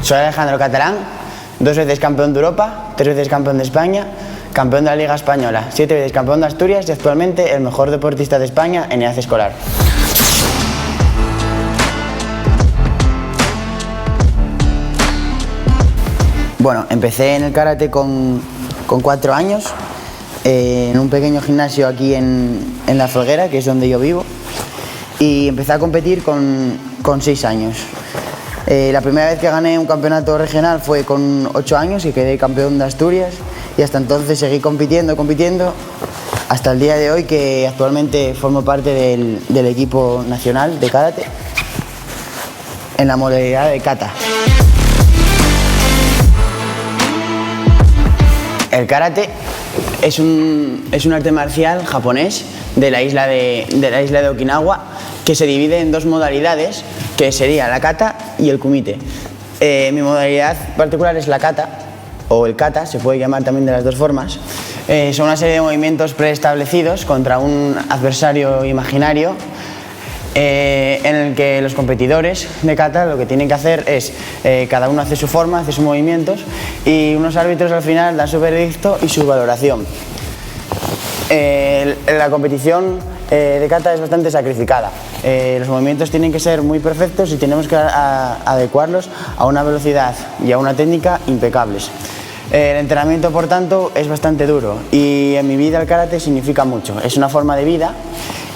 Soy Alejandro Catalán, 2 veces campeón de Europa, 3 veces campeón de España, campeón de la Liga Española, 7 veces campeón de Asturias y actualmente el mejor deportista de España en edad escolar. Bueno, empecé en el karate con 4 años, en un pequeño gimnasio aquí en La Folguera, que es donde yo vivo, y empecé a competir con 6 años. La primera vez que gané un campeonato regional fue con 8 años y quedé campeón de Asturias, y hasta entonces seguí compitiendo hasta el día de hoy, que actualmente formo parte del equipo nacional de karate en la modalidad de kata. El karate es un arte marcial japonés de la isla de Okinawa, que se divide en 2 modalidades, que sería la kata y el kumite. Mi modalidad particular es la kata, o el kata, se puede llamar también de las 2 formas. Son una serie de movimientos preestablecidos contra un adversario imaginario, en el que los competidores de kata lo que tienen que hacer es, cada uno hace su forma, hace sus movimientos, y unos árbitros al final dan su veredicto y su valoración. La competición de kata es bastante sacrificada. Los movimientos tienen que ser muy perfectos y tenemos que adecuarlos a una velocidad y a una técnica impecables. El entrenamiento, por tanto, es bastante duro, y en mi vida el karate significa mucho. Es una forma de vida,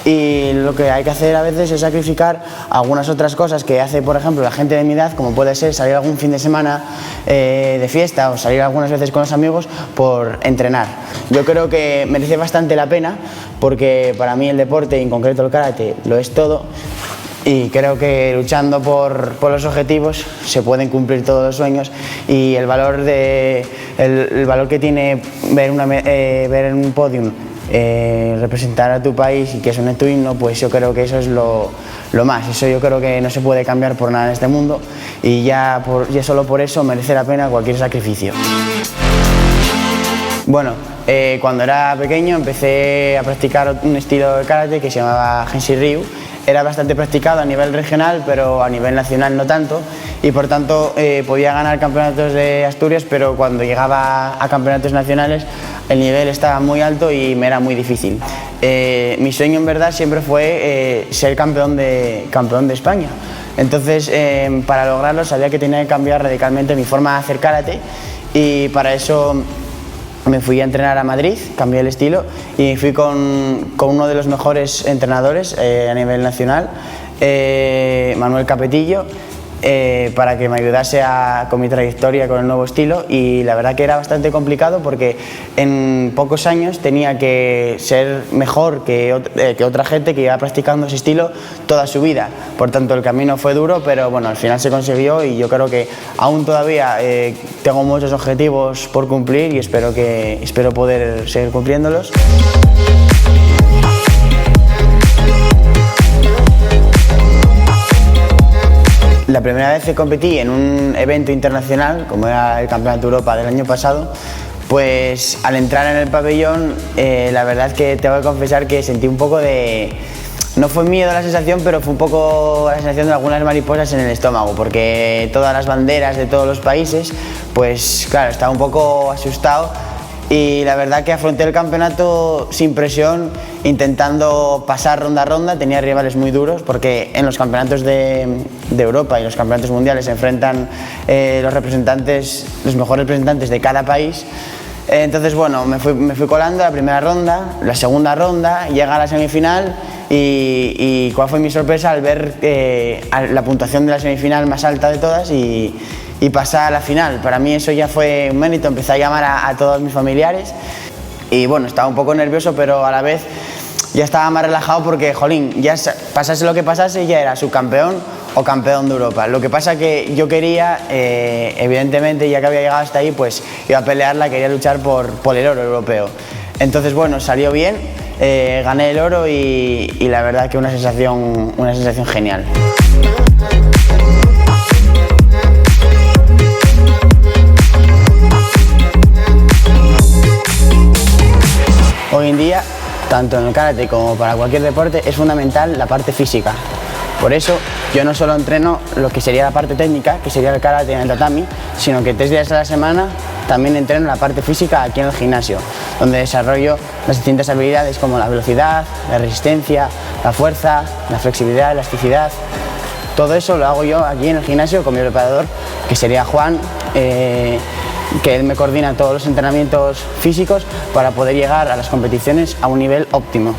y lo que hay que hacer a veces es sacrificar algunas otras cosas que hace, por ejemplo, la gente de mi edad, como puede ser salir algún fin de semana de fiesta o salir algunas veces con los amigos por entrenar. Yo creo que merece bastante la pena, porque para mí el deporte, y en concreto el karate, lo es todo, y creo que luchando por los objetivos se pueden cumplir todos los sueños, y el valor que tiene ver en un podium representar a tu país y que suene tu himno, pues yo creo que eso es lo más. Eso yo creo que no se puede cambiar por nada en este mundo, y ya solo por eso merece la pena cualquier sacrificio. Bueno, cuando era pequeño empecé a practicar un estilo de karate que se llamaba Henshi Ryu. Era bastante practicado a nivel regional, pero a nivel nacional no tanto, y por tanto podía ganar campeonatos de Asturias, pero cuando llegaba a campeonatos nacionales el nivel estaba muy alto y me era muy difícil. Mi sueño en verdad siempre fue ser campeón de España. Entonces, para lograrlo sabía que tenía que cambiar radicalmente mi forma de hacer karate, y para eso me fui a entrenar a Madrid, cambié el estilo y fui con uno de los mejores entrenadores a nivel nacional, Manuel Capetillo, para que me ayudase con mi trayectoria con el nuevo estilo. Y la verdad que era bastante complicado, porque en pocos años tenía que ser mejor que otra gente que iba practicando ese estilo toda su vida. Por tanto, el camino fue duro, pero bueno, al final se consiguió, y yo creo que aún todavía tengo muchos objetivos por cumplir, y espero poder seguir cumpliéndolos. La primera vez que competí en un evento internacional, como era el Campeonato de Europa del año pasado, pues al entrar en el pabellón, la verdad es que tengo que confesar que sentí un poco de... No fue miedo la sensación, pero fue un poco la sensación de algunas mariposas en el estómago, porque todas las banderas de todos los países, pues claro, estaba un poco asustado. Y la verdad que afronté el campeonato sin presión, intentando pasar ronda a ronda. Tenía rivales muy duros, porque en los campeonatos de Europa y los campeonatos mundiales se enfrentan los mejores representantes de cada país. Entonces, bueno, me fui colando la primera ronda, la segunda ronda, llega a la semifinal, y cuál fue mi sorpresa al ver la puntuación de la semifinal más alta de todas y pasar a la final. Para mí eso ya fue un mérito. Empecé a llamar a todos mis familiares, y bueno, estaba un poco nervioso, pero a la vez ya estaba más relajado, porque, jolín, ya pasase lo que pasase, ya era subcampeón o campeón de Europa. Lo que pasa que yo quería, evidentemente, ya que había llegado hasta ahí, pues iba a pelearla, quería luchar por el oro europeo. Entonces, bueno, salió bien, gané el oro, y la verdad que una sensación genial. Hoy en día, tanto en el karate como para cualquier deporte, es fundamental la parte física. Por eso yo no solo entreno lo que sería la parte técnica, que sería el karate en el tatami, sino que 3 días a la semana también entreno la parte física aquí en el gimnasio, donde desarrollo las distintas habilidades como la velocidad, la resistencia, la fuerza, la flexibilidad, la elasticidad. Todo eso lo hago yo aquí en el gimnasio con mi preparador, que sería Juan, que él me coordina todos los entrenamientos físicos para poder llegar a las competiciones a un nivel óptimo.